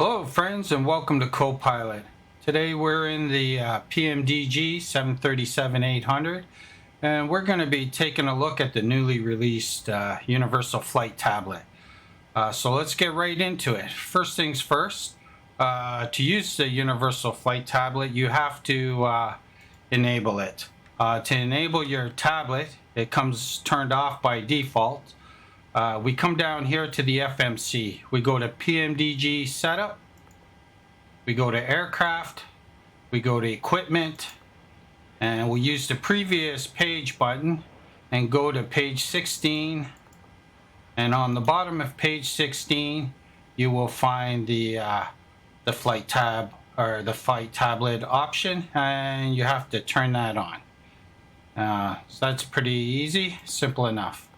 Hello friends and welcome to Copilot. Today we're in the PMDG 737-800 and we're going to be taking a look at the newly released Universal Flight Tablet. So let's get right into it. First things first, to use the Universal Flight Tablet you have to enable it. To enable your tablet, it comes turned off by default. We come down here to the FMC. We go to PMDG setup. We go to aircraft. We go to equipment. And we use the previous page button and go to page 16. And on the bottom of page 16, you will find the flight tab or the flight tablet option, and you have to turn that on. So that's pretty easy, simple enough.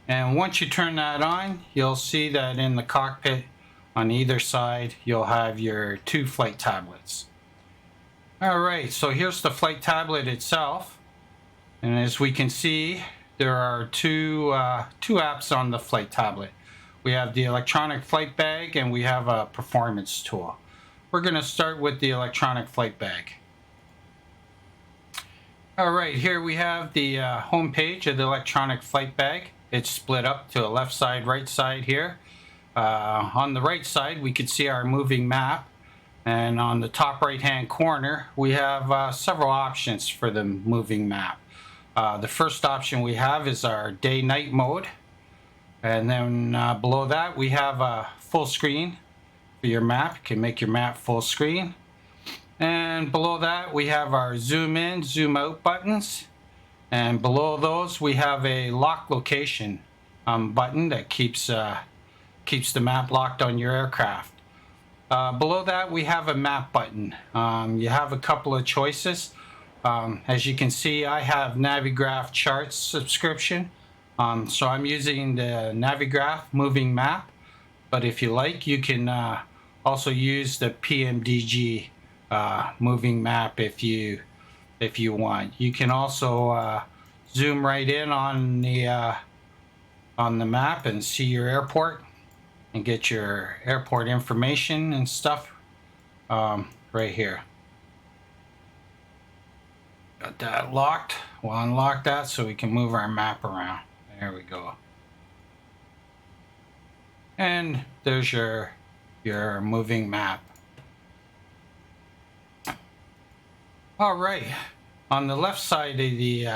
And once you turn that on, you'll see that in the cockpit on either side, you'll have your two flight tablets. Alright, so here's the flight tablet itself. And as we can see, there are two apps on the flight tablet. We have the electronic flight bag and we have a performance tool. We're going to start with the electronic flight bag. Alright, here we have the home page of the electronic flight bag. It's split up to a left side, right side here. On the right side, we can see our moving map. And on the top right hand corner, we have several options for the moving map. The first option we have is our day-night mode. And then below that, we have a full screen for your map. You can make your map full screen. And below that, we have our zoom in, zoom out buttons. And below those we have a lock location button that keeps the map locked on your aircraft. Below that we have a map button. You have a couple of choices. As you can see, I have Navigraph Charts subscription, so I'm using the Navigraph moving map, but if you like you can also use the PMDG moving map if you want. You can also zoom right in on the map and see your airport and get your airport information and stuff right here. Got that locked. We'll unlock that so we can move our map around. There we go. And there's your moving map. All right, on the left side of the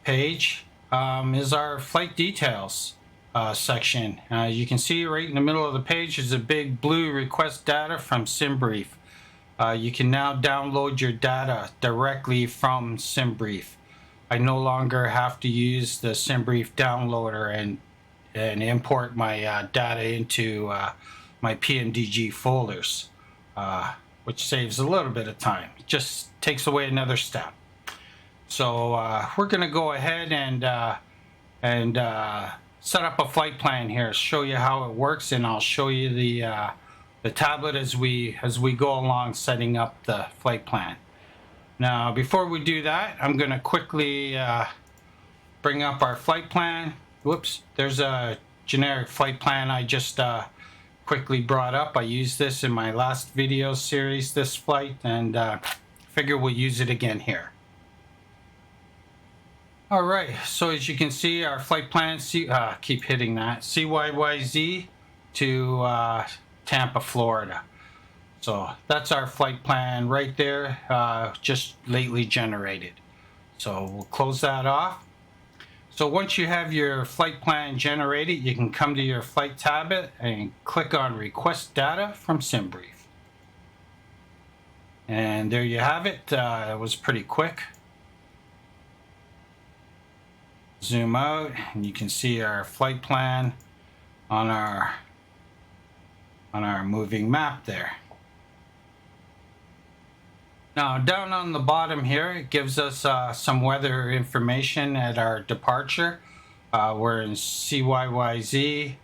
page is our flight details section. You can see right in the middle of the page is a big blue request data from SimBrief. You can now download your data directly from SimBrief. I no longer have to use the SimBrief downloader and import my data into my PMDG folders, which saves a little bit of time. It just takes away another step. So we're going to go ahead and set up a flight plan here, show you how it works, and I'll show you the tablet as we go along setting up the flight plan. Now before we do that, I'm going to quickly bring up our flight plan. Whoops, there's a generic flight plan I just quickly brought up. I used this in my last video series, this flight, and figure we'll use it again here. Alright, so as you can see, our flight plan, keep hitting that, CYYZ to Tampa, Florida. So that's our flight plan right there, just lately generated. So we'll close that off. So once you have your flight plan generated, you can come to your flight tablet and click on Request Data from SimBrief. And there you have it. It was pretty quick. Zoom out and you can see our flight plan on our moving map there. Now down on the bottom here, it gives us some weather information at our departure. We're in CYYZ.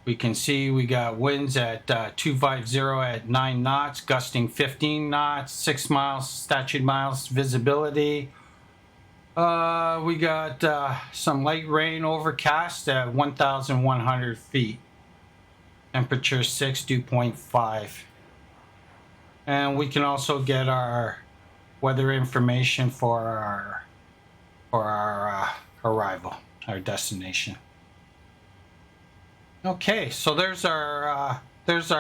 We can see we got winds at 250 at 9 knots, gusting 15 knots, 6 miles statute miles visibility. We got some light rain, overcast at 1,100 feet. Temperature 6, dew point 5. And we can also get our weather information for our arrival, our destination. Okay, so there's our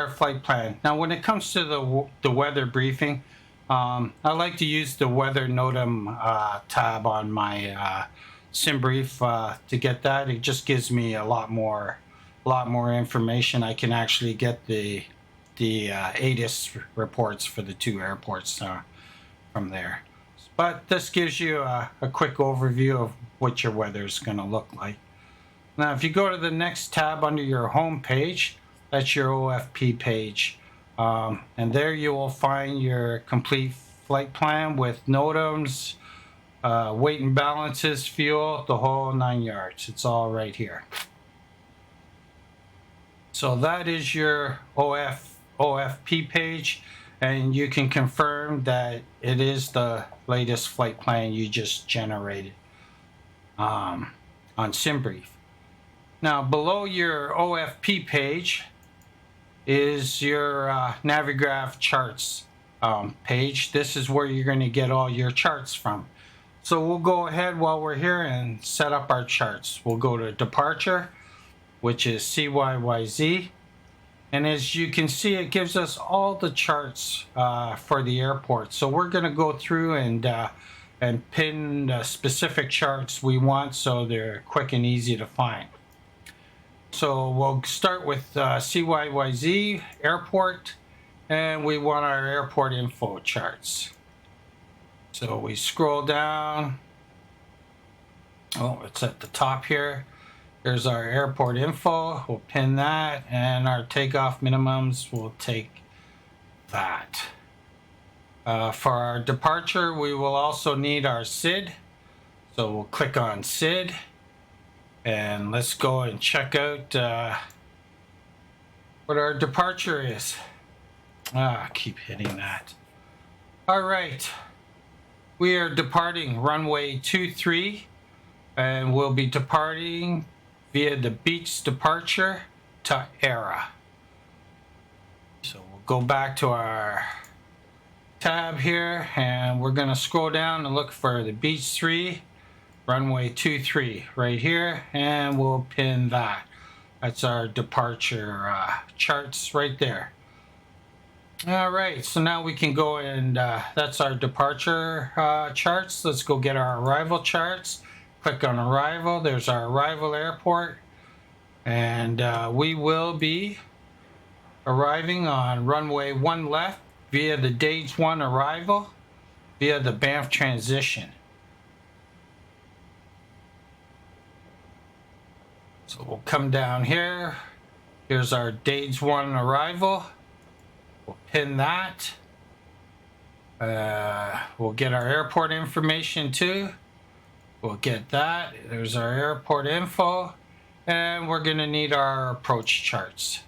flight plan. Now, when it comes to the weather briefing, I like to use the weather NOTAM tab on my SimBrief to get that. It just gives me a lot more information. I can actually get the ATIS reports for the 2 airports from there. But this gives you a quick overview of what your weather is going to look like. Now, if you go to the next tab under your home page, that's your OFP page. And there you will find your complete flight plan with NOTAMs, weight and balances, fuel, the whole 9 yards. It's all right here. So that is your OFP page, and you can confirm that it is the latest flight plan you just generated on SimBrief. Now, below your OFP page is your Navigraph charts page. This is where you're going to get all your charts from. So we'll go ahead while we're here and set up our charts. We'll go to departure, which is CYYZ. And as you can see, it gives us all the charts for the airport. So we're going to go through and pin the specific charts we want so they're quick and easy to find. So we'll start with CYYZ airport, and we want our airport info charts. So we scroll down. Oh, it's at the top here. There's our airport info. We'll pin that, and our takeoff minimums, we'll take that. For our departure, we will also need our SID. So we'll click on SID. And let's go and check out what our departure is. I keep hitting that. All right. We are departing runway 23, and we'll be departing via the beach departure to ERA. So we'll go back to our tab here, and we're going to scroll down and look for the beach 3. Runway 23 right here, and we'll pin that. That's our departure charts right there. All right, so now we can go and that's our departure charts. Let's go get our arrival charts. Click on arrival. There's our arrival airport, and we will be arriving on runway 1 left via the Days 1 arrival via the Banff transition. So we'll come down here. Here's our Days 1 arrival. We'll pin that. We'll get our airport information too. We'll get that. There's our airport info. And we're going to need our approach charts.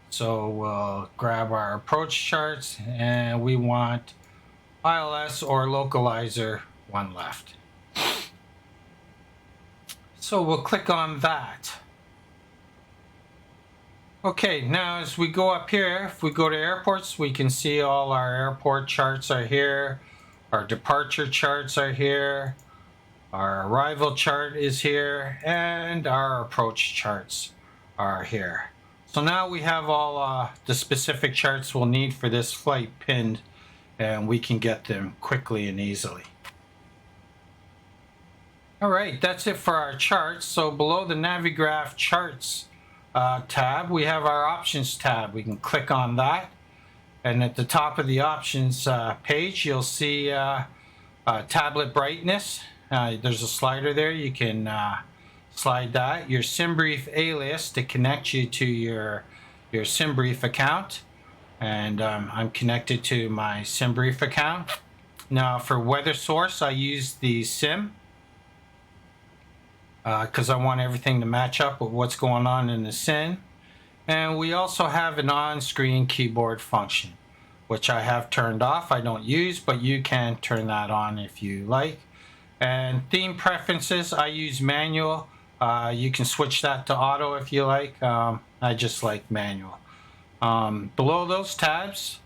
So we'll grab our approach charts, and we want ILS or localizer 1 left. So we'll click on that. Okay, now as we go up here, if we go to airports, we can see all our airport charts are here. Our departure charts are here. Our arrival chart is here, and our approach charts are here. So now we have all the specific charts we'll need for this flight pinned, and we can get them quickly and easily. All right, that's it for our charts. So below the Navigraph charts tab, we have our options tab. We can click on that, and at the top of the options page, you'll see tablet brightness. There's a slider there. You can slide that. Your SimBrief alias to connect you to your SimBrief account, and I'm connected to my SimBrief account. Now for weather source, I use the Sim because I want everything to match up with what's going on in the Sim. And we also have an on-screen keyboard function, which I have turned off. I don't use, but you can turn that on if you like. And theme preferences, I use manual. You can switch that to auto if you like. I just like manual. Below those tabs,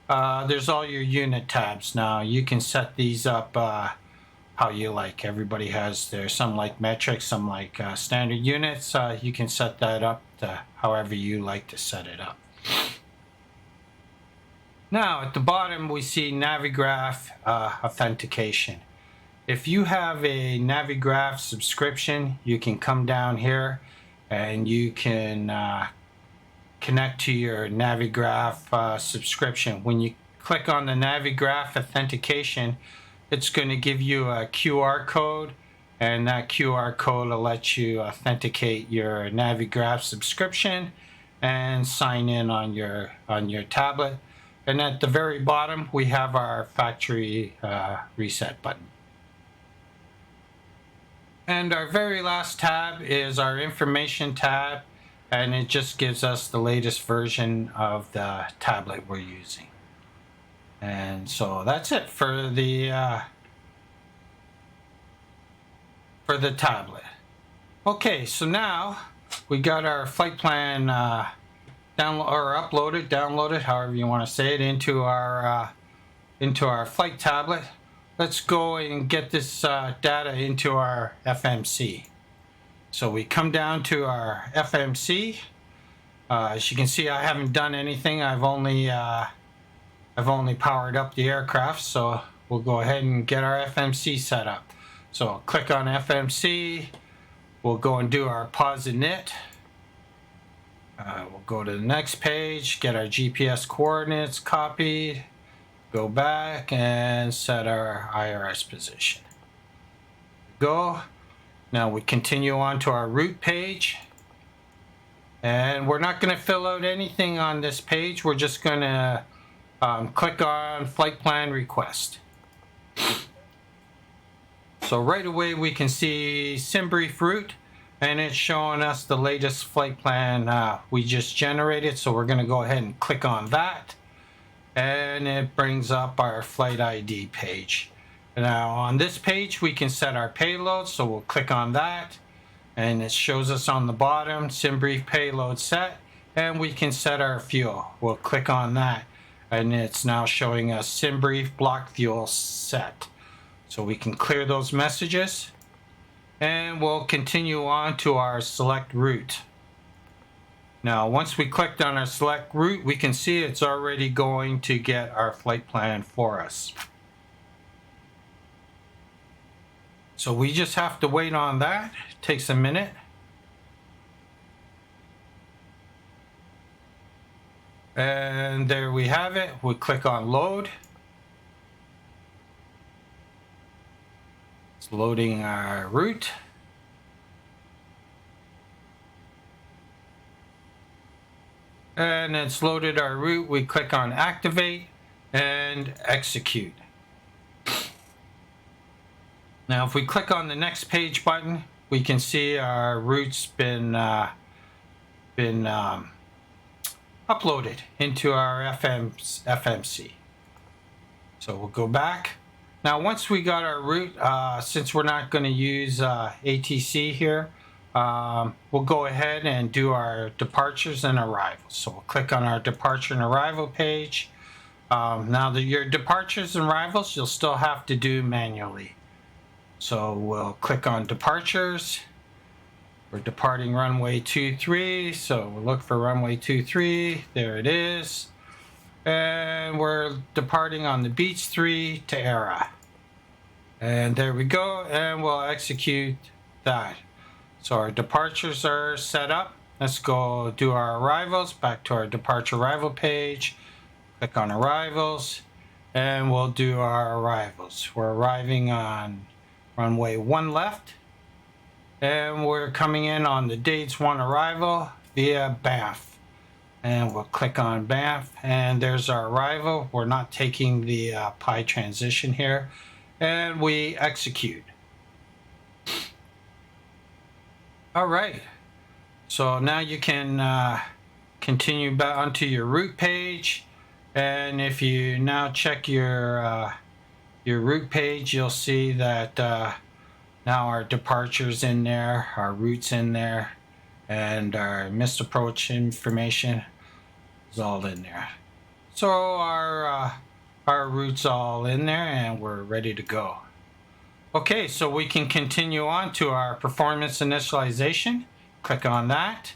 there's all your unit tabs. Now you can set these up how you like. Everybody has some like metric, some like standard units. You can set that up to however you like to set it up. Now at the bottom we see Navigraph authentication. If you have a Navigraph subscription, you can come down here and you can connect to your Navigraph subscription. When you click on the Navigraph authentication, it's going to give you a QR code, and that QR code will let you authenticate your Navigraph subscription and sign in on your tablet. And at the very bottom we have our factory reset button. And our very last tab is our information tab, and it just gives us the latest version of the tablet we're using. And so that's it for the tablet. Okay, so now we got our flight plan downloaded, however you want to say it, into our flight tablet. Let's go and get this data into our FMC. So we come down to our FMC. As you can see, I haven't done anything. I've only powered up the aircraft. So we'll go ahead and get our FMC set up. So I'll click on FMC. We'll go and do our pause init. We'll go to the next page, get our GPS coordinates copied. Go back and set our IRS position. Go. Now we continue on to our route page. And we're not going to fill out anything on this page. We're just going to click on flight plan request. So right away we can see SimBrief route, and it's showing us the latest flight plan we just generated. So we're going to go ahead and click on that. And it brings up our flight ID page. Now on this page we can set our payload, so we'll click on that, and it shows us on the bottom SimBrief payload set, and we can set our fuel. We'll click on that, and it's now showing us SimBrief block fuel set. So we can clear those messages, and we'll continue on to our select route. Now, once we clicked on our select route, we can see it's already going to get our flight plan for us. So we just have to wait on that. It takes a minute. And there we have it. We'll click on load. It's loading our route. And it's loaded our route. We click on activate and execute. Now if we click on the next page button, we can see our route's been uploaded into our FMC. So we'll go back. Now once we got our route, since we're not going to use ATC here, we'll go ahead and do our departures and arrivals. So we'll click on our departure and arrival page. Now your departures and arrivals you'll still have to do manually. So we'll click on departures. We're departing runway 23, so we'll look for runway 23. There it is. And we're departing on the Beach 3 to ERA. And there we go, and we'll execute that. So our departures are set up. Let's go do our arrivals. Back to our departure arrival page. Click on arrivals, and we'll do our arrivals. We're arriving on runway 1 left, and we're coming in on the dates 1 arrival via Banff. And we'll click on Banff, and there's our arrival. We're not taking the pi transition here, and we execute. All right, so now you can continue back onto your route page, and if you now check your route page, you'll see that now our departures in there, our routes in there, and our missed approach information. is all in there. So our route's all in there and we're ready to go. Okay, so we can continue on to our performance initialization. Click on that.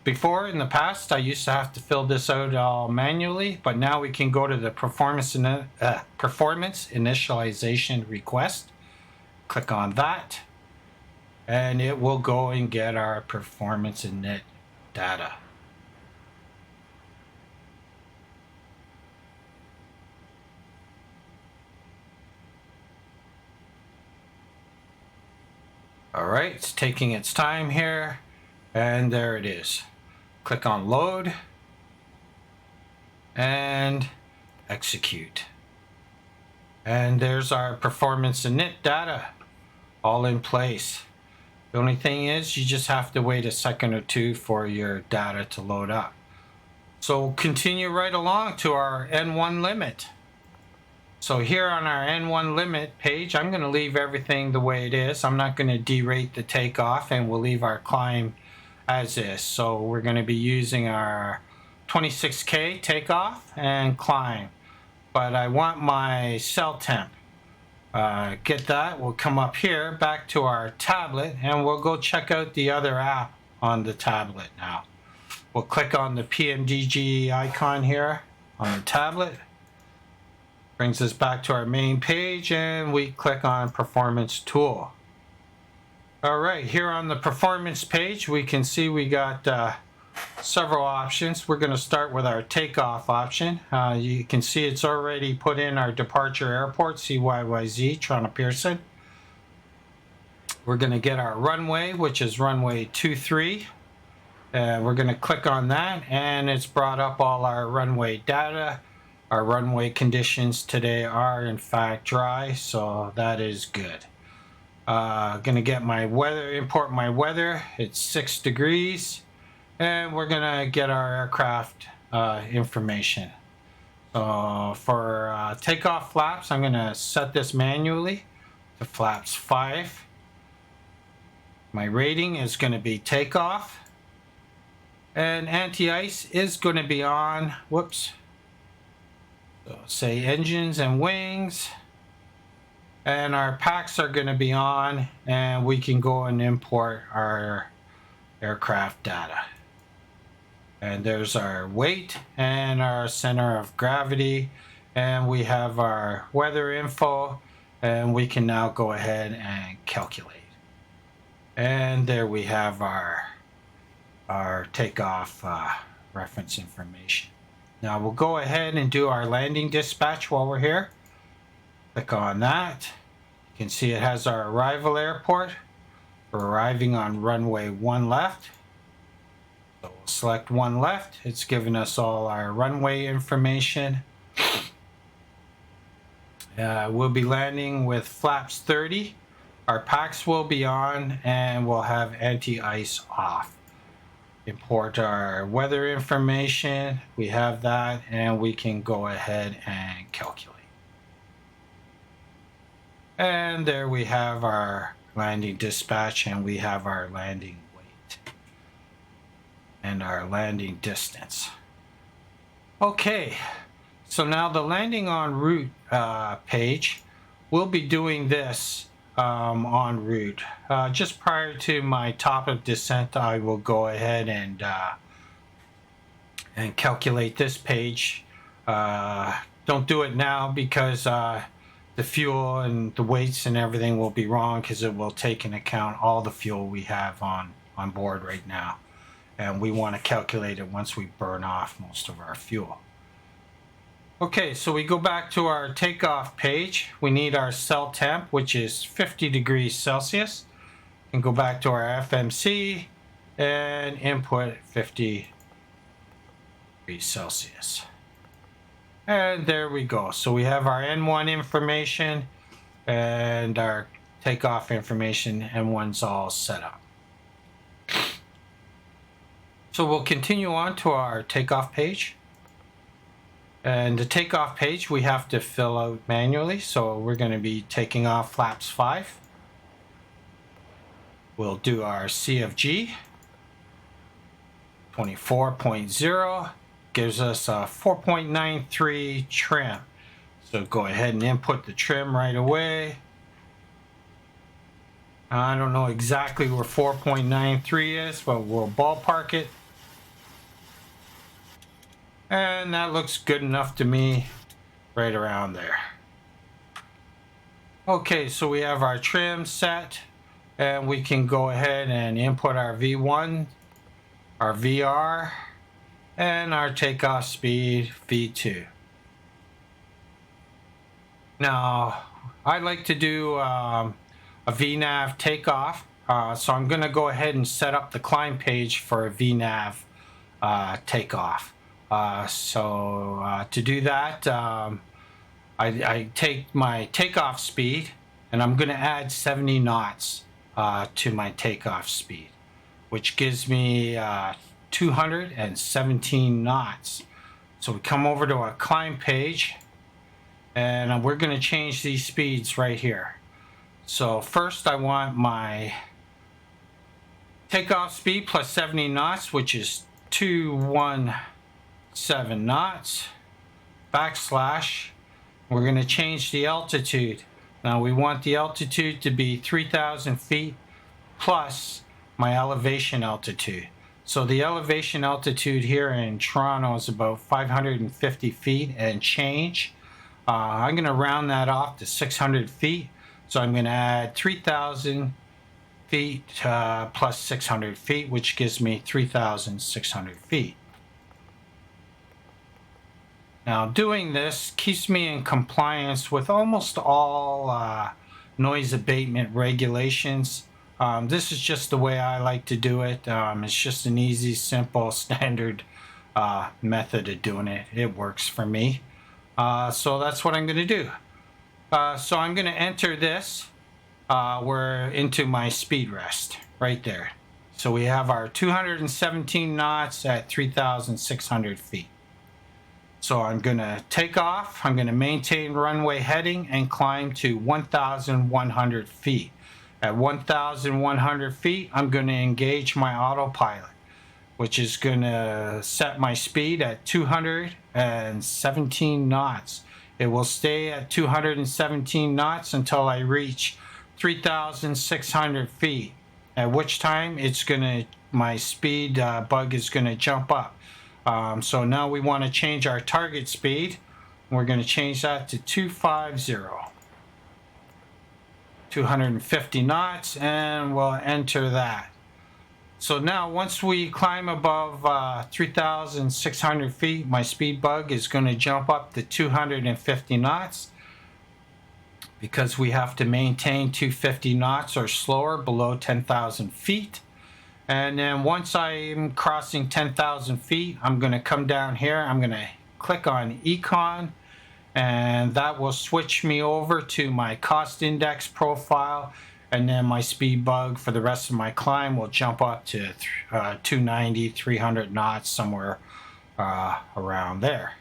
Before, in the past, I used to have to fill this out all manually, but now we can go to the performance initialization request. Click on that, and it will go and get our performance init data. All right, it's taking its time here. And there it is. Click on load and execute. And there's our performance init data all in place. The only thing is you just have to wait a second or two for your data to load up. So continue right along to our N1 limit. So here on our N1 limit page, I'm going to leave everything the way it is. I'm not going to derate the takeoff, and we'll leave our climb as is. So we're going to be using our 26K takeoff and climb, but I want my cell temp. Get that. We'll come up here back to our tablet and we'll go check out the other app on the tablet now. We'll click on the PMDG icon here on the tablet. Brings us back to our main page and we click on performance tool. All right, here on the performance page, we can see we got several options. We're going to start with our takeoff option. You can see it's already put in our departure airport, CYYZ, Toronto Pearson. We're going to get our runway, which is runway 23. We're going to click on that, and it's brought up all our runway data. Our runway conditions today are, in fact, dry, so that is good. Gonna get my weather, import my weather. It's 6 degrees, and we're gonna get our aircraft information. So for takeoff flaps, I'm gonna set this manually to flaps 5. My rating is gonna be takeoff, and anti-ice is gonna be on. Whoops. So say engines and wings. And our packs are going to be on, and we can go and import our aircraft data. And there's our weight and our center of gravity, and we have our weather info, and we can now go ahead and calculate. And there we have our takeoff reference information. Now we'll go ahead and do our landing dispatch while we're here. Click on that. You can see it has our arrival airport. We're arriving on runway 1 left. So we'll select 1 left. It's giving us all our runway information. We'll be landing with flaps 30. Our packs will be on, and we'll have anti-ice off. Import our weather information. We have that, and we can go ahead and calculate. And there we have our landing dispatch, and we have our landing weight and our landing distance. Okay, so now the landing en route page, we'll be doing this en route. Just prior to my top of descent, I will go ahead and calculate this page. Don't do it now because the fuel and the weights and everything will be wrong, because it will take into account all the fuel we have on board right now, and we want to calculate it once we burn off most of our fuel. Okay, so we go back to our takeoff page. We need our cell temp, which is 50 degrees Celsius, and go back to our FMC and input 50 degrees Celsius. And there we go. So we have our N1 information and our takeoff information. N1's all set up. So we'll continue on to our takeoff page. And the takeoff page we have to fill out manually. So we're going to be taking off flaps 5. We'll do our CFG 24.0. gives us a 4.93 trim. So go ahead and input the trim right away. I don't know exactly where 4.93 is, but we'll ballpark it. And that looks good enough to me, right around there. Okay, so we have our trim set, and we can go ahead and input our V1, our VR, and our takeoff speed V2. Now, I like to do a VNav takeoff, so I'm going to go ahead and set up the climb page for a VNav takeoff. To do that, I take my takeoff speed, and I'm going to add 70 knots to my takeoff speed, which gives me 217 knots. So we come over to our climb page, and we're going to change these speeds right here. So first I want my takeoff speed plus 70 knots, which is 217 knots, backslash. We're going to change the altitude. Now we want the altitude to be 3,000 feet plus my elevation altitude. So the elevation altitude here in Toronto is about 550 feet and change. I'm going to round that off to 600 feet. So I'm going to add 3,000 feet plus 600 feet, which gives me 3,600 feet. Now doing this keeps me in compliance with almost all noise abatement regulations. This is just the way I like to do it. It's just an easy, simple, standard method of doing it. It works for me. So that's what I'm going to do. So I'm going to enter this. We're into my speed rest right there. So we have our 217 knots at 3,600 feet. So I'm going to take off. I'm going to maintain runway heading and climb to 1,100 feet. At 1,100 feet, I'm going to engage my autopilot, which is going to set my speed at 217 knots. It will stay at 217 knots until I reach 3,600 feet, at which time my speed bug is going to jump up. So now we want to change our target speed. We're going to change that to 250 knots, and we'll enter that. So now once we climb above 3,600 feet, my speed bug is going to jump up to 250 knots because we have to maintain 250 knots or slower below 10,000 feet. And then once I'm crossing 10,000 feet, I'm going to come down here. I'm going to click on Econ, and that will switch me over to my cost index profile. And then my speed bug for the rest of my climb will jump up to 290, 300 knots, somewhere around there.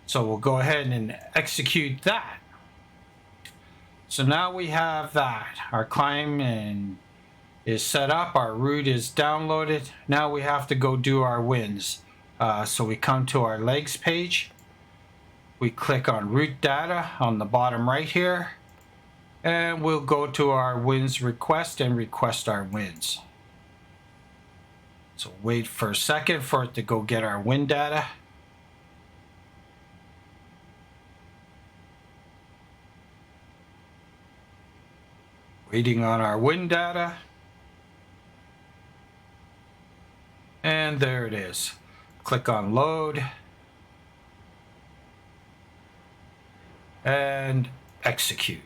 So we'll go ahead and execute that. So now we have that. Our climb is set up. Our route is downloaded. Now we have to go do our winds. So we come to our legs page. We click on route data on the bottom right here. And we'll go to our winds request and request our winds. So wait for a second for it to go get our wind data. Waiting on our wind data. And there it is. Click on load. And execute.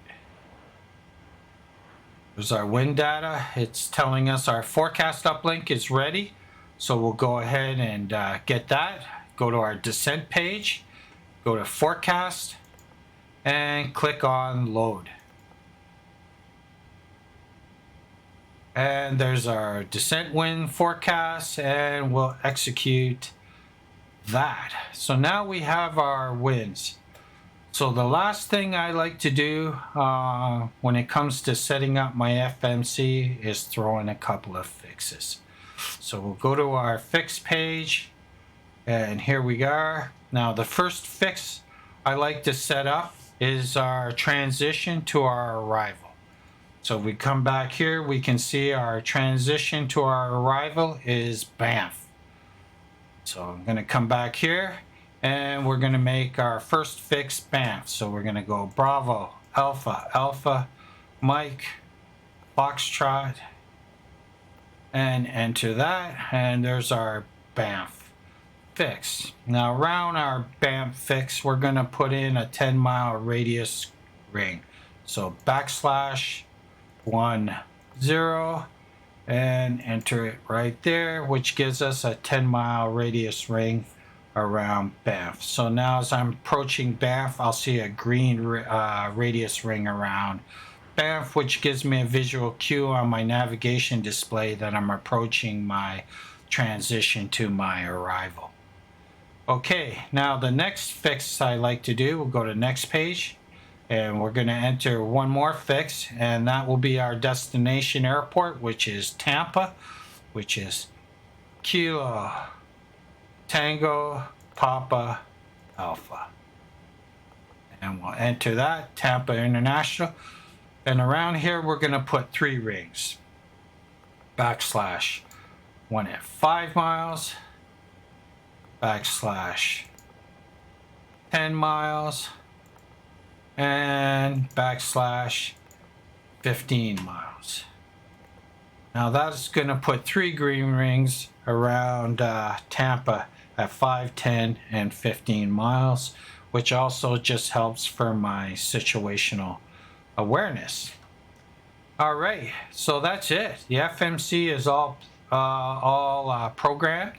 There's our wind data. It's telling us our forecast uplink is ready. So we'll go ahead and get that. Go to our descent page, go to forecast, and click on load. And there's our descent wind forecast, and we'll execute that. So now we have our winds. So the last thing I like to do when it comes to setting up my FMC is throw in a couple of fixes. So we'll go to our fix page, And here we are. Now the first fix I like to set up is our transition to our arrival. So we come back here, we can see our transition to our arrival is Banff. So I'm going to come back here and we're going to make our first fix Banff. So we're going to go Bravo, Alpha, Alpha, Mike, Foxtrot, and enter that. And there's our Banff fix. Now around our Banff fix, we're going to put in a 10-mile radius ring. So \10 and enter it right there, which gives us a 10-mile radius ring around Banff. So now as I'm approaching Banff, I'll see a green radius ring around Banff, which gives me a visual cue on my navigation display that I'm approaching my transition to my arrival. Okay, now the next fix I like to do, we'll go to next page, and we're going to enter one more fix, and that will be our destination airport, which is Tampa, which is Kilo Tango Papa Alpha. And we'll enter that, Tampa International. And around here, we're going to put 3 rings. \1 at 5 miles, \10 miles, and \15 miles. Now that's going to put 3 green rings around Tampa at 5, 10, and 15 miles, which also just helps for my situational awareness. All right, so that's it. The FMC is all programmed.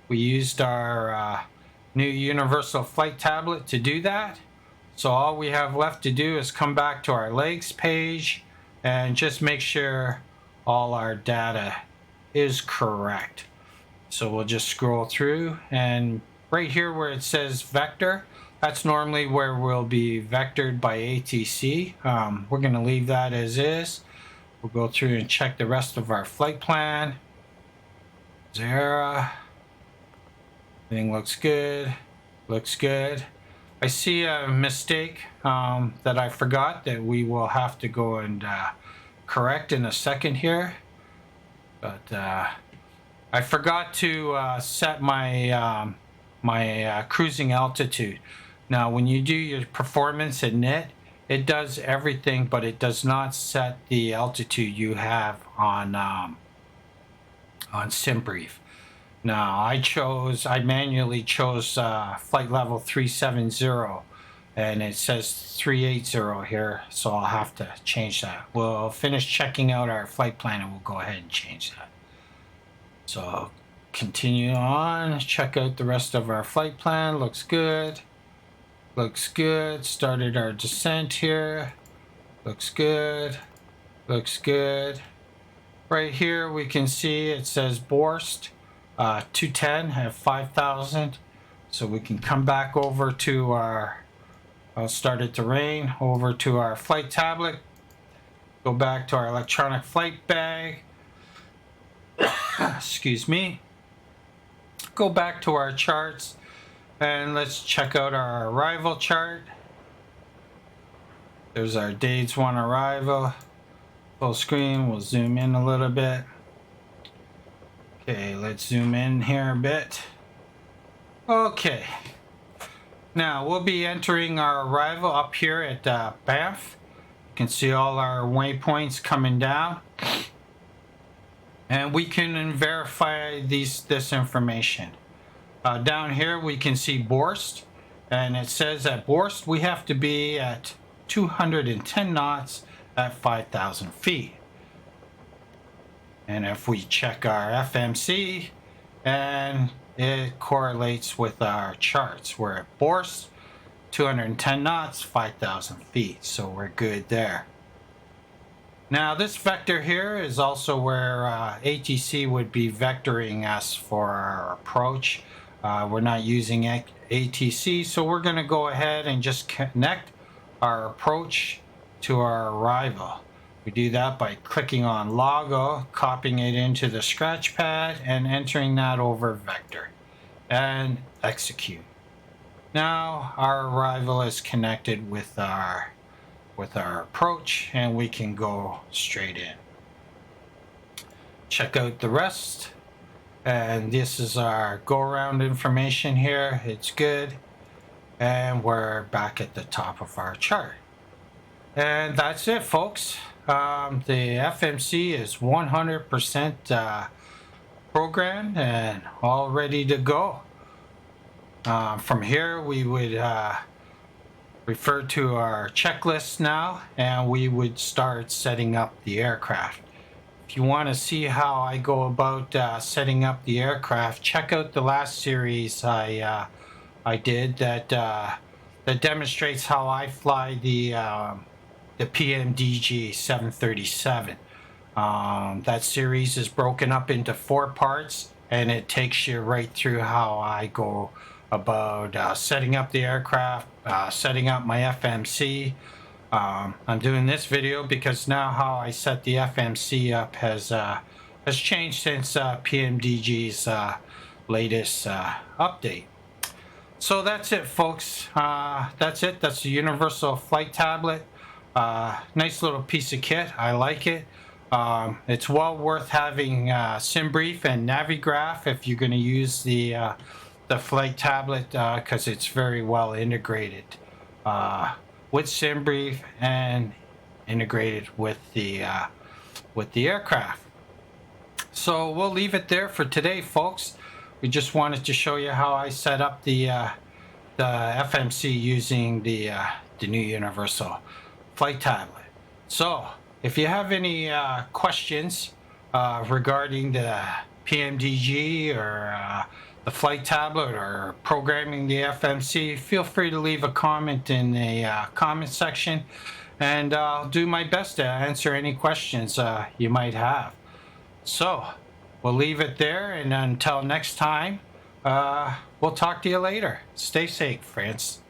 We used our new universal flight tablet to do that. So all we have left to do is come back to our legs page and just make sure all our data is correct. So we'll just scroll through, and right here where it says vector, that's normally where we'll be vectored by ATC. We're going to leave that as is. We'll go through and check the rest of our flight plan. Zara. Everything looks good. Looks good. I see a mistake that I forgot that we will have to go and correct in a second here. But I forgot to set my my cruising altitude. Now when you do your performance at NIT, it does everything, but it does not set the altitude you have on SimBrief. Now I manually chose flight level 370, and it says 380 here, so I'll have to change that. We'll finish checking out our flight plan and we'll go ahead and change that. So continue on, check out the rest of our flight plan. Looks good. Looks good. Started our descent here. Looks good. Looks good. Right here we can see it says Borst 210 at 5,000. So we can come back over to our, start it to rain, over to our flight tablet. Go back to our electronic flight bag. Excuse me. Go back to our charts and let's check out our arrival chart. There's our days 1 arrival. Full screen. We'll zoom in a little bit. Okay, let's zoom in here a bit. Okay. Now we'll be entering our arrival up here at Banff. You can see all our waypoints coming down. And we can verify this information. Down here we can see Borst, and it says at Borst we have to be at 210 knots at 5,000 feet. And if we check our FMC, and it correlates with our charts, we're at Borst, 210 knots, 5,000 feet, so we're good there. Now this vector here is also where ATC would be vectoring us for our approach. We're not using ATC, so we're going to go ahead and just connect our approach to our arrival. We do that by clicking on logo, copying it into the scratch pad, and entering that over vector. And execute. Now our arrival is connected with our approach, and we can go straight in. Check out the rest, and this is our go around information here. It's good, and we're back at the top of our chart. And that's it, folks. The FMC is 100% programmed and all ready to go. From here we would refer to our checklist now, and we would start setting up the aircraft. If you want to see how I go about setting up the aircraft, check out the last series I did that demonstrates how I fly the PMDG 737. That series is broken up into 4 parts, and it takes you right through how I go about setting up the aircraft, setting up my FMC. I'm doing this video because now how I set the FMC up has changed since PMDG's latest update. So that's it, folks. That's it. That's the Universal Flight Tablet. Nice little piece of kit. I like it. It's well worth having SimBrief and Navigraph if you're going to use the flight tablet, because it's very well integrated with SimBrief and integrated with the aircraft. So we'll leave it there for today, folks. We just wanted to show you how I set up the FMC using the new Universal Flight Tablet. So if you have any questions regarding the PMDG or the flight tablet or programming the FMC, feel free to leave a comment in the comment section, and I'll do my best to answer any questions you might have. So we'll leave it there, and until next time, we'll talk to you later. Stay safe, friends.